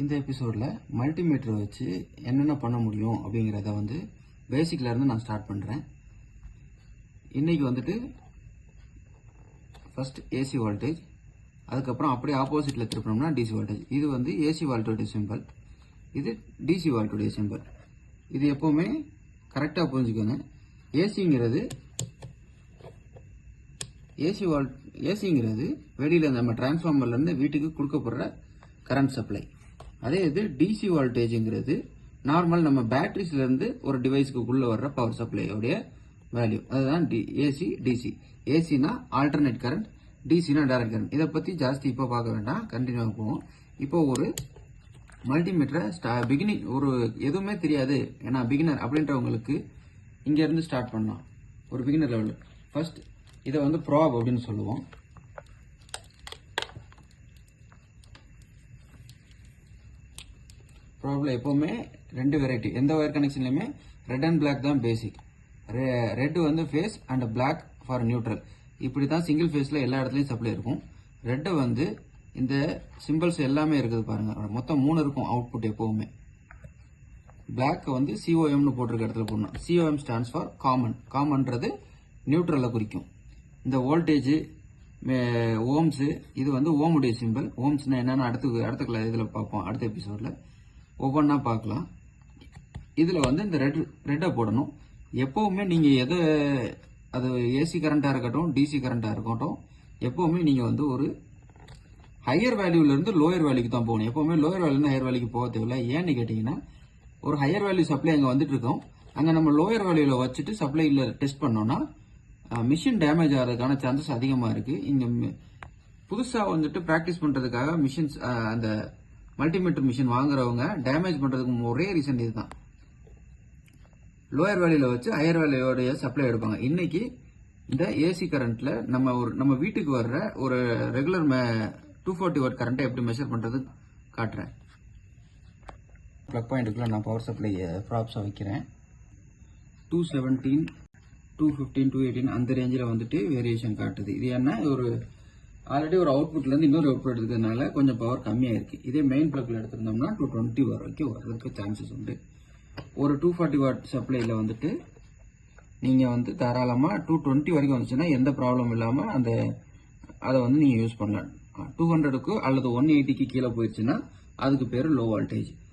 இந்த எபிசோட்ல மல்டிமீட்டர் வச்சு என்னென்ன பண்ண முடியும் அப்படிங்கிறத பேசிக்ல இருந்து நான் ஸ்டார்ட் பண்றேன். இன்னைக்கு ஃபர்ஸ்ட் ஏசி வோல்டேஜ், அதுக்கப்புறம் அப்படியே ஆப்போசிட்ல திருப்பினோம்னா டிசி வோல்டேஜ். இது ஏசி வோல்டேஜ் சிம்பிள், இது டிசி வோல்டேஜ் சிம்பிள். இது எப்பவுமே கரெக்டா புரிஞ்சுக்கோங்க. ஏசிங்கிறது வெளியில நம்ம டிரான்ஸ்ஃபார்மர்ல இருந்து வீட்டுக்கு கொடுக்கப்படுற கரண்ட் சப்ளை. அதே இது டிசி வோல்டேஜ்ங்கிறது நார்மல் நம்ம பேட்டரிஸ்ல இருந்து ஒரு டிவைஸ்க்குள்ள வர்ற பவர் சப்ளையோடைய வேல்யூ. அதுதான் ஏசி டிசி. ஏசினா ஆல்டர்னேட் கரண்ட், டிசினா டைரக்ட் கரண்ட். இதை பத்தி ஜாஸ்தி இப்போ பார்க்க வேண்டாம், கண்டினியூ போவோம். இப்போ ஒரு மல்டிமீட்டரை பிகினிங், ஒரு எதுவுமே தெரியாது ஏன்னா பிகினர் அப்படின்றவங்களுக்கு இங்க இருந்து ஸ்டார்ட் பண்ணலாம். ஒரு பிகினர் லெவல் ஃபர்ஸ்ட் இதை ப்ராப் அப்படின்னு சொல்லுவோம். ப்ராப்ல எப்பவுமே ரெண்டு வெரைட்டி, எந்த ஒயர் கனெக்ஷன்லயுமே ரெட் அண்ட் பிளாக் தான் basic. Red phase and black for neutral. இப்படி தான் சிங்கிள் ஃபேஸ்ல எல்லா இடத்துலயும் சப்ளை இருக்கும். ரெட் இந்த சிம்பிள்ஸ் எல்லாமே இருக்குது பாருங்க, மொத்தம் 3 இருக்கும் அவுட்புட் எப்பவுமே. பிளாக் சிஓஎம்னு போட்டிருக்க இடத்துல போடணும். COM stands for common. காமன்றது நியூட்ரலை குறிக்கும். இந்த வோல்டேஜ் ஓம்ஸ், இது ஓமுடைய சிம்பிள். ஓம்ஸ்னா என்னன்னு அடுத்த இதுல பார்ப்போம், அடுத்த எபிசோட்ல ஒவ்வொன்றா பார்க்கலாம். இதுல இந்த ரெட்டை போடணும். எப்பவுமே நீங்க அது ஏசி கரண்டா இருக்கட்டும் டிசி கரண்டா இருக்கட்டும், எப்பவுமே நீங்க ஒரு ஹையர் வேல்யூல இருந்து லோயர் வேல்யூக்கு தான் போகணும். எப்பவுமே லோயர் வேல்யூ ஹையர் வேல்யூக்கு போக தேவையில்லை. ஏன்னு கேட்டீங்கன்னா, ஒரு ஹையர் வேல்யூ சப்ளை அங்க வந்துட்டு இருக்கோம், அங்க நம்ம லோயர் வேல்யூல வச்சுட்டு சப்ளைல டெஸ்ட் பண்ணோம்னா மிஷின் டேமேஜ் ஆகிறதுக்கான சான்சஸ் அதிகமா இருக்கு. இங்க புதுசா பிராக்டிஸ் பண்றதுக்காக மிஷின்ஸ், அந்த மல்டிமீட்டர் மிஷின் வாங்குறவங்க டேமேஜ் பண்றதுக்கு ஒரே ரீசன் இதுதான். லோயர் வேல்யூல வச்சு ஹையர் வேல்யூடைய சப்ளை எடுப்பாங்க. இன்னைக்கு இந்த ஏசி கரண்ட்ல நம்ம வீட்டுக்கு வர்ற ஒரு ரெகுலர் 240 வாட் கரண்ட்டை எப்படி மெஷர் பண்றது காட்டுறேன். பிளக் பாயிண்ட்டுக்குள்ள நான் பவர் சப்ளை ப்ராப்ஸை வைக்கிறேன். 217, 215, 218 அந்த ரேஞ்சில் வேரியேஷன் காட்டுது. இது என்ன, ஆல்ரெடி ஒரு அவுட்புட்ல இருந்து இன்னொரு அவுட்புட் எடுக்கிறதுனால கொஞ்சம் பவர் கம்மியா இருக்கு. இதே மெயின் பிளக்ல எடுத்திருந்தோம்னா 220 வரைக்கும் வர்றதுக்கு சான்சஸ் உண்டு. ஒரு 240 வாட் சப்ளைல நீங்க தாராளமா 220 வரைக்கும் வந்துச்சுன்னா எந்த ப்ராப்ளம் இல்லாம அதை நீங்க யூஸ் பண்ணலாம். 200க்கு அல்லது 180க்கு கீழே போயிடுச்சுன்னா அதுக்கு பேரு லோ வோல்டேஜ்.